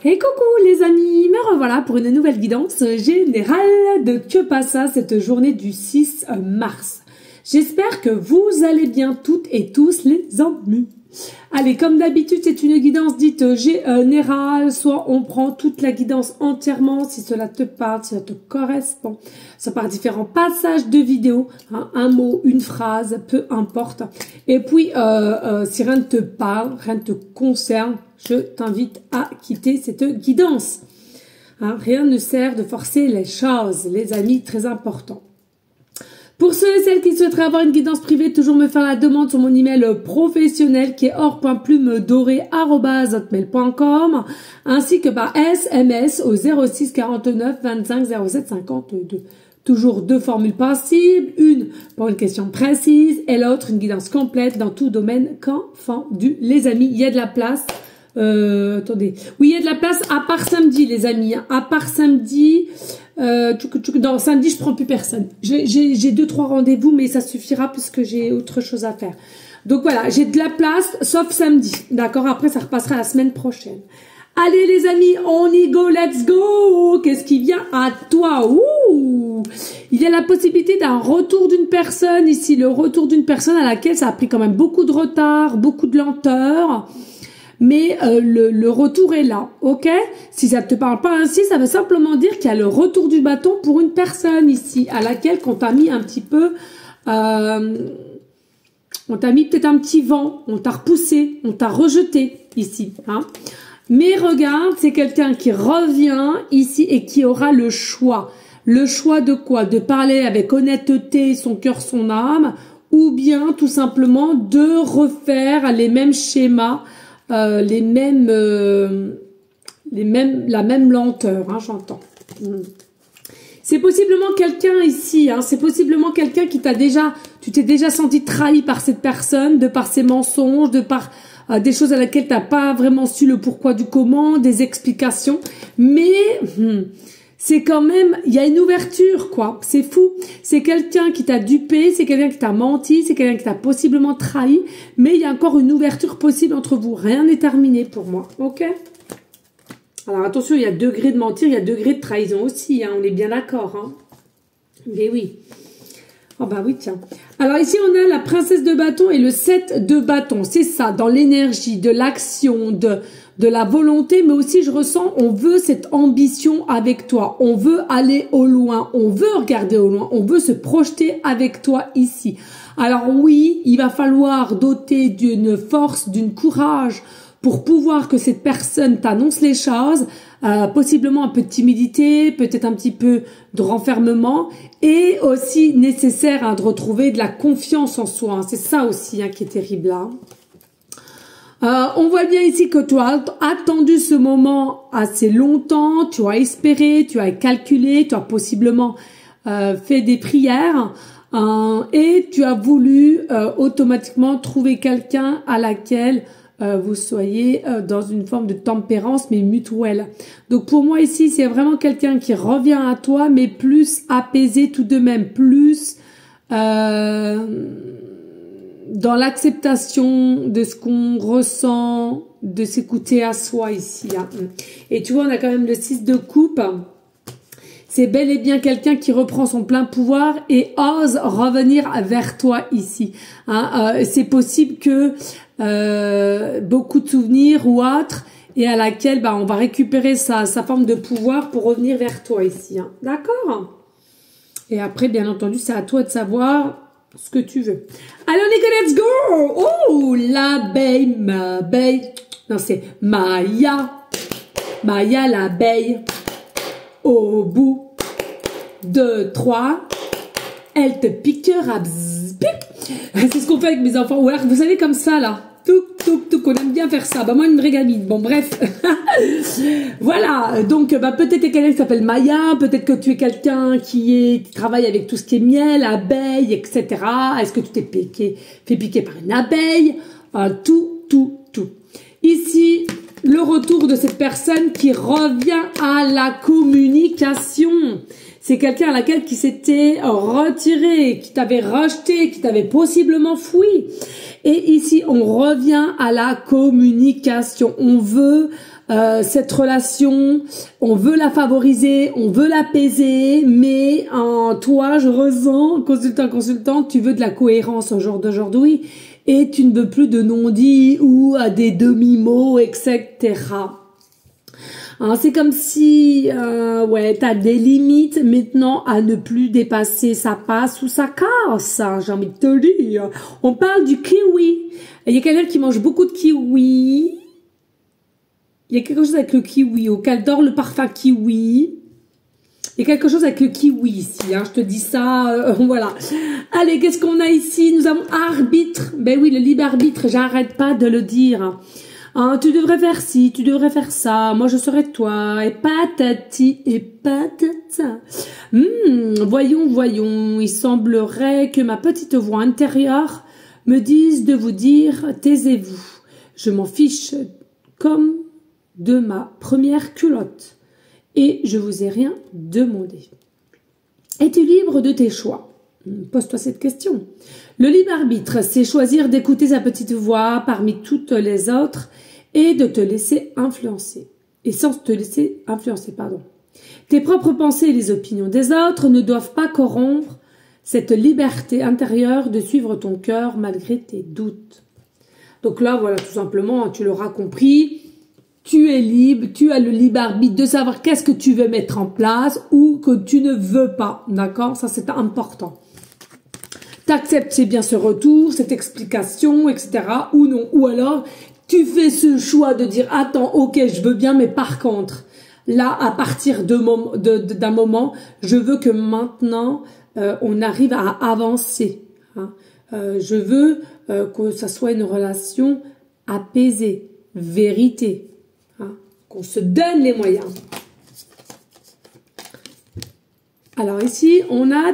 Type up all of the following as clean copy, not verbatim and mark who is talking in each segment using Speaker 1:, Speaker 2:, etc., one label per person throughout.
Speaker 1: Et coucou les amis, me revoilà pour une nouvelle guidance générale de Que passa cette journée du 6 mars. J'espère que vous allez bien toutes et tous les amis. Allez, comme d'habitude, c'est une guidance dite générale, soit on prend toute la guidance entièrement si cela te parle, si ça te correspond, soit par différents passages de vidéo, hein, un mot, une phrase, peu importe. Et puis, si rien ne te parle, rien ne te concerne, je t'invite à quitter cette guidance. Hein, rien ne sert de forcer les choses, les amis, très important. Pour ceux et celles qui souhaiteraient avoir une guidance privée, toujours me faire la demande sur mon email professionnel qui est or.plumedoré@hotmail.com ainsi que par SMS au 06 49 25 07 52. Toujours deux formules possibles, une pour une question précise et l'autre une guidance complète dans tout domaine confondu. Les amis, il y a de la place. Attendez. Oui, il y a de la place à part samedi, les amis. Hein. À part samedi, non, samedi, je prends plus personne. J'ai 2-3 rendez-vous, mais ça suffira puisque j'ai autre chose à faire. Donc voilà, j'ai de la place, sauf samedi. D'accord, après, ça repassera la semaine prochaine. Allez, les amis, on y go, let's go. Qu'est-ce qui vient à toi? Ouh, il y a la possibilité d'un retour d'une personne ici. Le retour d'une personne à laquelle ça a pris quand même beaucoup de retard, beaucoup de lenteur. Mais le retour est là, ok? Si ça te parle pas ainsi, ça veut simplement dire qu'il y a le retour du bâton pour une personne ici, à laquelle qu'on t'a mis un petit peu, on t'a mis peut-être un petit vent, on t'a repoussé, on t'a rejeté ici, hein? Mais regarde, c'est quelqu'un qui revient ici et qui aura le choix. Le choix de quoi? De parler avec honnêteté, son cœur, son âme, ou bien tout simplement de refaire les mêmes schémas, la même lenteur, hein, j'entends. C'est possiblement quelqu'un ici, hein, c'est possiblement quelqu'un qui tu t'es déjà senti trahi par cette personne, de par ses mensonges, de par des choses à laquelle t'as pas vraiment su le pourquoi du comment, des explications, mais c'est quand même, il y a une ouverture, quoi. C'est fou. C'est quelqu'un qui t'a dupé, c'est quelqu'un qui t'a menti, c'est quelqu'un qui t'a possiblement trahi, mais il y a encore une ouverture possible entre vous. Rien n'est terminé pour moi, ok? Alors attention, il y a degré de mentir, il y a degré de trahison aussi, hein, on est bien d'accord, hein. Mais oui. Oh bah oui, tiens. Alors ici, on a la princesse de bâton et le 7 de bâton. C'est ça, dans l'énergie, de l'action, de la volonté, mais aussi je ressens, on veut cette ambition avec toi, on veut aller au loin, on veut regarder au loin, on veut se projeter avec toi ici. Alors oui, il va falloir doter d'une force, d'une courage pour pouvoir que cette personne t'annonce les choses, possiblement un peu de timidité, peut-être un petit peu de renfermement, et aussi nécessaire hein, de retrouver de la confiance en soi. Hein. C'est ça aussi hein, qui est terrible là. On voit bien ici que tu as attendu ce moment assez longtemps, tu as espéré, tu as calculé, tu as possiblement fait des prières et tu as voulu automatiquement trouver quelqu'un à laquelle vous soyez dans une forme de tempérance mais mutuelle. Donc pour moi ici c'est vraiment quelqu'un qui revient à toi mais plus apaisé tout de même, plus dans l'acceptation de ce qu'on ressent, de s'écouter à soi ici. Hein. Et tu vois, on a quand même le 6 de coupe. C'est bel et bien quelqu'un qui reprend son plein pouvoir et ose revenir vers toi ici. Hein. C'est possible que beaucoup de souvenirs ou autres et à laquelle on va récupérer sa forme de pouvoir pour revenir vers toi ici. Hein. D'accord? Et après, bien entendu, c'est à toi de savoir ce que tu veux. Allez, on est go, let's go! Oh, l'abeille, m'abeille. Non, c'est Maya. Maya, l'abeille. Au bout de 3, elle te piquera. C'est ce qu'on fait avec mes enfants. Ou alors, vous savez, comme ça, là. Tout, on aime bien faire ça. Bah, moi, une vraie gamine. Bon, bref. Voilà. Donc, peut-être que quelqu'un qui s'appelle Maya. Peut-être que tu es quelqu'un qui travaille avec tout ce qui est miel, abeille, etc. Est-ce que tu t'es fait piquer par une abeille? Tout. Ici, le retour de cette personne qui revient à la communication. C'est quelqu'un à laquelle qui s'était retiré, qui t'avait rejeté, qui t'avait possiblement fui. Et ici, on revient à la communication. On veut cette relation, on veut la favoriser, on veut l'apaiser, mais en toi, je ressens, consultant, tu veux de la cohérence au jour d'aujourd'hui et tu ne veux plus de non-dits ou à des demi-mots, etc. Hein, c'est comme si, ouais, t'as des limites maintenant à ne plus dépasser. Ça passe ou ça casse, hein, j'ai envie de te le dire. On parle du kiwi. Il y a quelqu'un qui mange beaucoup de kiwi. Il y a quelque chose avec le kiwi, auquel adore le parfum kiwi. Il y a quelque chose avec le kiwi ici, hein, je te dis ça, voilà. Allez, qu'est-ce qu'on a ici? Nous avons arbitre. Ben oui, le libre arbitre, j'arrête pas de le dire. Hein, tu devrais faire ci, tu devrais faire ça, moi je serai toi, et patati et patata. Voyons, il semblerait que ma petite voix intérieure me dise de vous dire, taisez-vous. Je m'en fiche comme de ma première culotte, et je vous ai rien demandé. Es-tu libre de tes choix? Pose-toi cette question. Le libre arbitre, c'est choisir d'écouter sa petite voix parmi toutes les autres et de te laisser influencer. Et sans te laisser influencer, pardon. Tes propres pensées et les opinions des autres ne doivent pas corrompre cette liberté intérieure de suivre ton cœur malgré tes doutes. Donc là, voilà, tout simplement, tu l'auras compris, tu es libre, tu as le libre arbitre de savoir qu'est-ce que tu veux mettre en place ou que tu ne veux pas, d'accord? Ça, c'est important. T'acceptes, c'est bien ce retour, cette explication, etc. ou non. Ou alors, tu fais ce choix de dire, attends, ok, je veux bien, mais par contre, là, à partir d'un moment, je veux que maintenant, on arrive à avancer. Hein. Je veux que ça soit une relation apaisée, vérité, hein, qu'on se donne les moyens. Alors ici,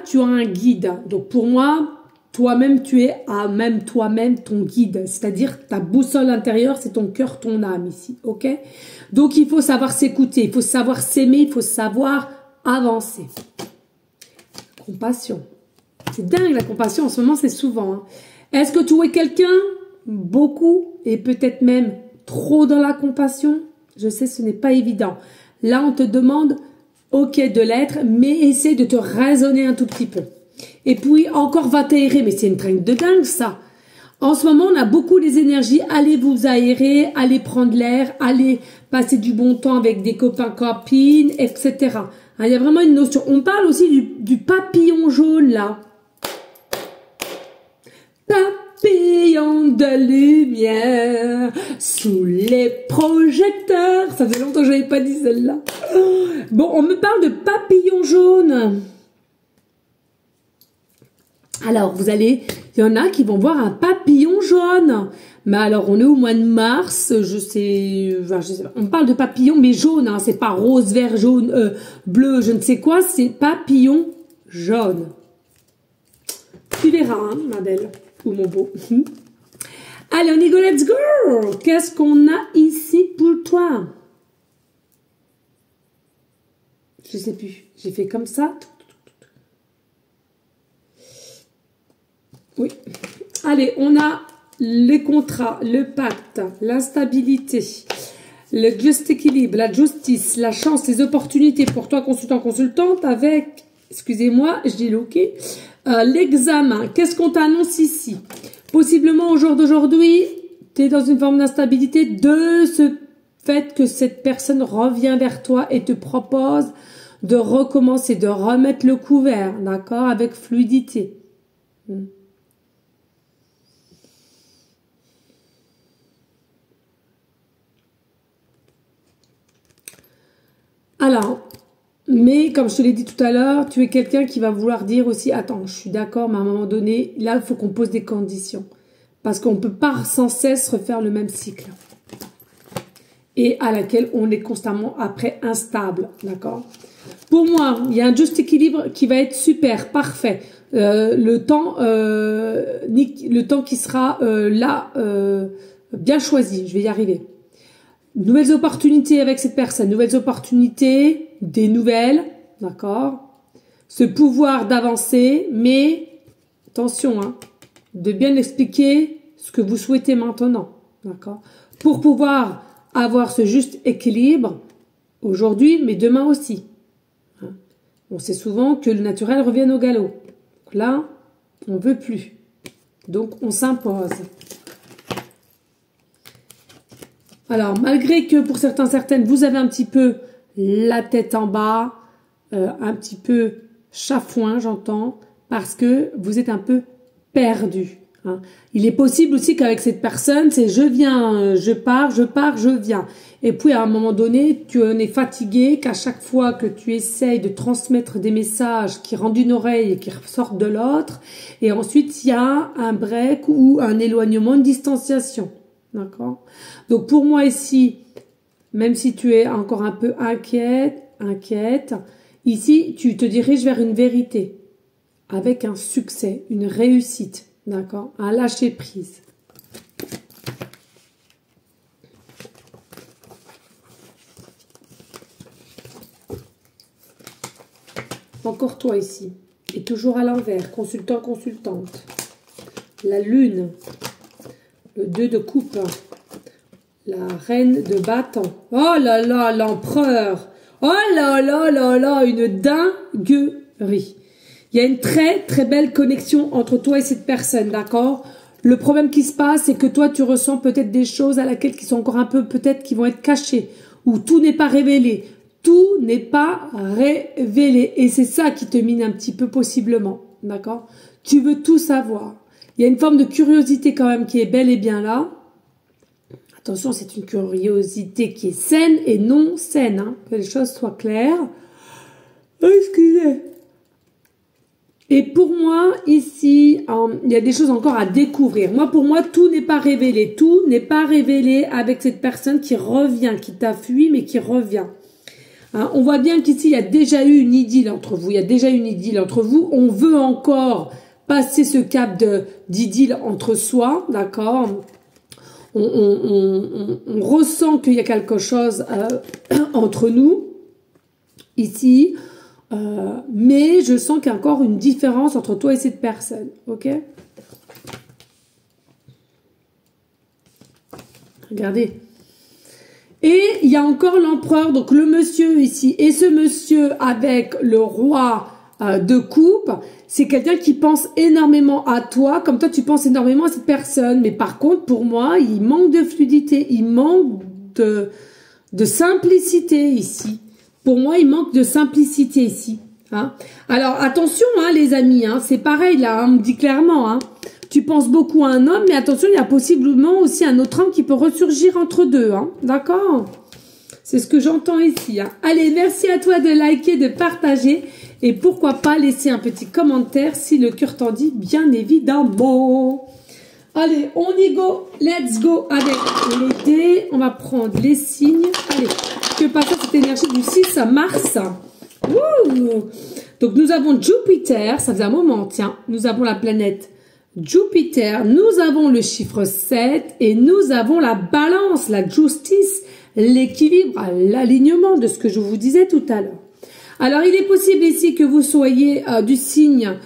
Speaker 1: tu as un guide. Donc pour moi, toi-même, tu es à même toi-même ton guide. C'est-à-dire ta boussole intérieure, c'est ton cœur, ton âme ici. Ok? Donc il faut savoir s'écouter, il faut savoir s'aimer, il faut savoir avancer. Compassion. C'est dingue la compassion, en ce moment c'est souvent. Hein. Est-ce que tu es quelqu'un, beaucoup, et peut-être même trop dans la compassion? Je sais, ce n'est pas évident. Là, on te demande, ok, de l'être, mais essaie de te raisonner un tout petit peu. Et puis, encore va t'aérer, mais c'est une traîne de dingue, ça. En ce moment, on a beaucoup les énergies, allez vous aérer, allez prendre l'air, allez passer du bon temps avec des copains, copines, etc. Hein, il y a vraiment une notion. On parle aussi du papillon jaune, là. Papillon de lumière sous les projecteurs. Ça fait longtemps que je n'avais pas dit celle-là. Bon, on me parle de papillon jaune. Alors, il y en a qui vont voir un papillon jaune. Mais alors, on est au mois de mars, je sais pas, on parle de papillon, mais jaune, hein, c'est pas rose, vert, jaune, bleu, je ne sais quoi, c'est papillon jaune. Tu verras, hein, ma belle, ou mon beau. Allez, on y go, let's go. Qu'est-ce qu'on a ici pour toi? Je sais plus, j'ai fait comme ça. Oui. Allez, on a les contrats, le pacte, l'instabilité, le juste équilibre, la justice, la chance, les opportunités pour toi, consultante, avec, excusez-moi, je dis ok, l'examen. Qu'est-ce qu'on t'annonce ici? Possiblement au jour d'aujourd'hui, tu es dans une forme d'instabilité de ce fait que cette personne revient vers toi et te propose de recommencer, de remettre le couvert, d'accord, avec fluidité. Alors, mais comme je te l'ai dit tout à l'heure, tu es quelqu'un qui va vouloir dire aussi, attends, je suis d'accord, mais à un moment donné, là, il faut qu'on pose des conditions. Parce qu'on ne peut pas sans cesse refaire le même cycle. Et à laquelle on est constamment après instable, d'accord? Pour moi, il y a un juste équilibre qui va être super, parfait. Le temps qui sera là, bien choisi, je vais y arriver. Nouvelles opportunités avec cette personne, nouvelles opportunités, des nouvelles, d'accord? Ce pouvoir d'avancer, mais attention, hein, de bien expliquer ce que vous souhaitez maintenant, d'accord? Pour pouvoir avoir ce juste équilibre aujourd'hui, mais demain aussi. On sait souvent que le naturel revient au galop. Donc là, on veut plus. Donc, on s'impose. Alors, malgré que pour certains, certaines, vous avez un petit peu la tête en bas, un petit peu chafouin, j'entends, parce que vous êtes un peu perdu. Hein. Il est possible aussi qu'avec cette personne, c'est je viens, je pars, je viens. Et puis à un moment donné, tu en es fatigué, qu'à chaque fois que tu essayes de transmettre des messages qui rentrent d'une oreille et qui ressortent de l'autre, et ensuite il y a un break ou un éloignement, une distanciation. D'accord? Donc pour moi ici, même si tu es encore un peu inquiète, ici tu te diriges vers une vérité, avec un succès, une réussite. D'accord, un lâcher prise. Encore toi ici. Et toujours à l'envers, consultant, consultante. La lune. Le 2 de coupe. La reine de bâton. Oh là là, l'empereur. Oh là là là là, une dinguerie. Il y a une très très belle connexion entre toi et cette personne, d'accord? Le problème qui se passe, c'est que toi, tu ressens peut-être des choses à laquelle qui sont encore un peu, peut-être, qui vont être cachées, où tout n'est pas révélé. Tout n'est pas révélé. Et c'est ça qui te mine un petit peu possiblement, d'accord? Tu veux tout savoir. Il y a une forme de curiosité quand même qui est bel et bien là. Attention, c'est une curiosité qui est saine et non saine, hein, que les choses soient claires. Excusez. Et pour moi, ici, il y a des choses encore à découvrir. Moi, pour moi, tout n'est pas révélé. Tout n'est pas révélé avec cette personne qui revient, qui t'a fui, mais qui revient. Hein, on voit bien qu'ici, il y a déjà eu une idylle entre vous. Il y a déjà eu une idylle entre vous. On veut encore passer ce cap d'idylle entre soi, d'accord? On ressent qu'il y a quelque chose entre nous, ici. Mais je sens qu'il y a encore une différence entre toi et cette personne, ok? Regardez. Et il y a encore l'empereur, donc le monsieur ici, et ce monsieur avec le roi de coupe, c'est quelqu'un qui pense énormément à toi, comme toi tu penses énormément à cette personne. Mais par contre, pour moi, il manque de fluidité, il manque de simplicité ici. Pour moi, il manque de simplicité ici. Hein. Alors, attention, hein, les amis, hein, c'est pareil, là, on me dit clairement, hein, tu penses beaucoup à un homme, mais attention, il y a possiblement aussi un autre homme qui peut ressurgir entre deux, hein, d'accord? C'est ce que j'entends ici. Hein. Allez, merci à toi de liker, de partager, et pourquoi pas laisser un petit commentaire si le cœur t'en dit, bien évidemment. Allez, on y go, let's go avec les dés, on va prendre les signes, allez. Que passe cette énergie du 6 mars. Ouh. Donc nous avons Jupiter, ça faisait un moment, tiens. Nous avons la planète Jupiter, nous avons le chiffre 7 et nous avons la balance, la justice, l'équilibre, l'alignement de ce que je vous disais tout à l'heure. Alors il est possible ici que vous soyez du signe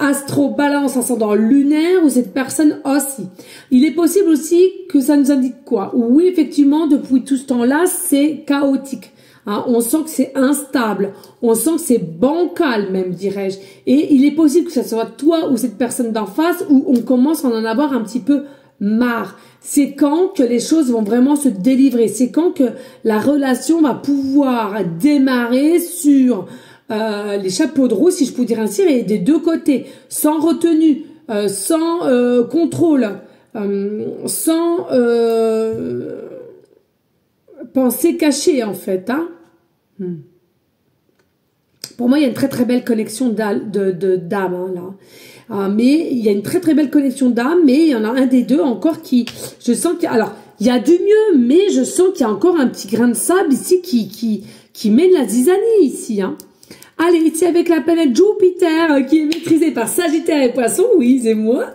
Speaker 1: astro, balance, ascendant lunaire ou cette personne aussi. Il est possible aussi que ça nous indique quoi? Oui, effectivement, depuis tout ce temps-là, c'est chaotique. Hein, on sent que c'est instable, on sent que c'est bancal même, dirais-je. Et il est possible que ce soit toi ou cette personne d'en face où on commence à en avoir un petit peu marre. C'est quand que les choses vont vraiment se délivrer. C'est quand que la relation va pouvoir démarrer sur les chapeaux de roue, si je peux dire ainsi, et des deux côtés, sans retenue, sans contrôle, sans pensée cachée en fait. Hein. Pour moi, il y a une très très belle connexion d'âme hein, là. Mais il y a une très très belle connexion d'âme, mais il y en a un des deux encore qui, je sens qu'il alors il y a du mieux, mais je sens qu'il y a encore un petit grain de sable ici qui mène la zizanie ici. Hein. Allez, ici avec la planète Jupiter qui est maîtrisée par Sagittaire et Poisson, oui, c'est moi.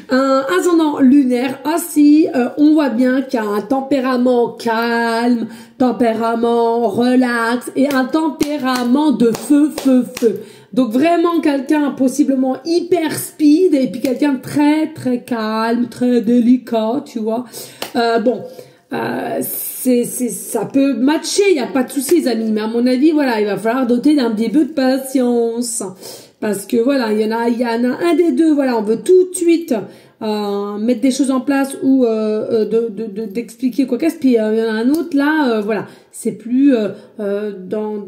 Speaker 1: Un ascendant lunaire aussi, on voit bien qu'il y a un tempérament calme, tempérament relax et un tempérament de feu. Donc vraiment quelqu'un possiblement hyper speed et puis quelqu'un très très calme, très délicat, tu vois. Bon. ça peut matcher, il n'y a pas de souci les amis, mais à mon avis, voilà, il va falloir doter d'un petit peu de patience. Parce que voilà, il y en a un des deux, voilà, on veut tout de suite mettre des choses en place ou d'expliquer quoi qu'est-ce, puis il y en a un autre là, voilà, c'est plus dans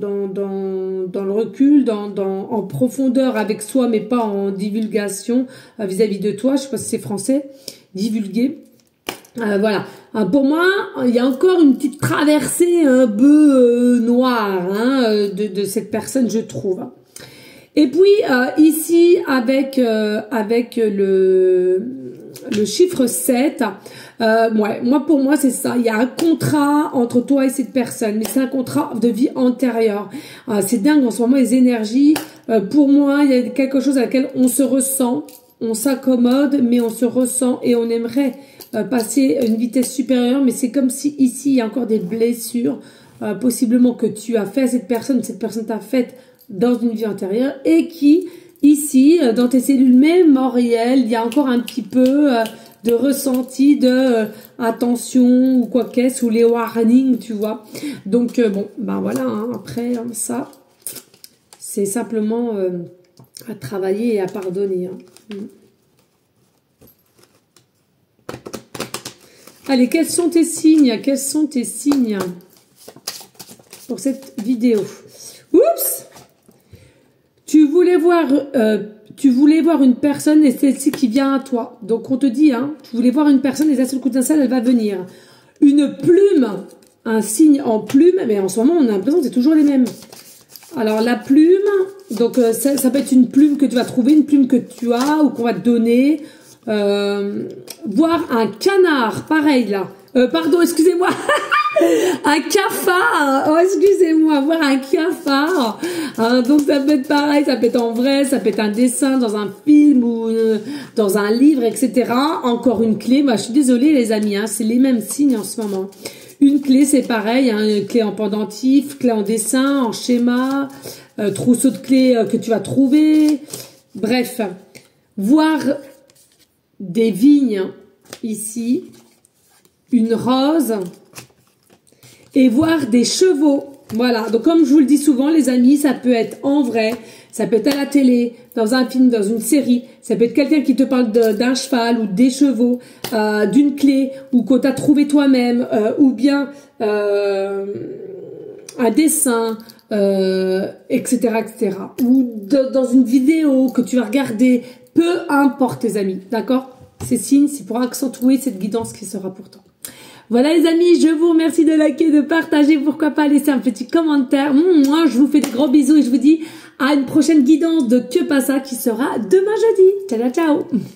Speaker 1: le recul, en profondeur avec soi, mais pas en divulgation vis-à-vis de toi. Je sais pas si c'est français, divulguer. Voilà. Pour moi, il y a encore une petite traversée un peu noire de cette personne, je trouve. Et puis ici avec le chiffre 7, ouais, pour moi c'est ça, il y a un contrat entre toi et cette personne, mais c'est un contrat de vie antérieure. C'est dingue en ce moment les énergies. Pour moi, il y a quelque chose à laquelle on se ressent, on s'accommode, mais on se ressent et on aimerait passer à une vitesse supérieure, mais c'est comme si ici il y a encore des blessures, possiblement que tu as fait à cette personne t'a fait dans une vie antérieure et qui, ici, dans tes cellules mémorielles, il y a encore un petit peu de ressenti, de attention ou quoi qu'est-ce, ou les warnings, tu vois. Donc, bon, ben voilà, après, ça, c'est simplement à travailler et à pardonner. Allez, quels sont tes signes? Quels sont tes signes pour cette vidéo? Oups! Tu voulais voir une personne et c'est celle-ci qui vient à toi. Donc on te dit, tu voulais voir une personne et d'un seul coup d'un seul, elle va venir. Une plume, un signe en plume, mais en ce moment on a l'impression que c'est toujours les mêmes. Alors la plume, donc ça peut être une plume que tu vas trouver, une plume que tu as ou qu'on va te donner. Voir un canard, pareil là. Pardon, excusez-moi. Un cafard, oh excusez-moi, voir un cafard, donc ça peut être pareil, ça peut être en vrai, ça peut être un dessin dans un film ou dans un livre, etc. Encore une clé, moi je suis désolée les amis, c'est les mêmes signes en ce moment. Une clé c'est pareil, une clé en pendentif, clé en dessin, en schéma, trousseau de clés que tu vas trouver, bref, voir des vignes ici, une rose, et voir des chevaux. Voilà, donc comme je vous le dis souvent les amis, ça peut être en vrai, ça peut être à la télé, dans un film, dans une série, ça peut être quelqu'un qui te parle d'un cheval ou des chevaux, d'une clé, ou qu'on t'a trouvé toi-même, ou bien un dessin, etc., etc. Ou dans une vidéo que tu vas regarder, peu importe les amis, d'accord? Ces signes, c'est pour accentuer cette guidance qui sera pour toi. Voilà les amis, je vous remercie de liker, de partager, pourquoi pas laisser un petit commentaire. Moi, je vous fais des gros bisous et je vous dis à une prochaine guidance de Que Passa qui sera demain jeudi. Ciao, ciao.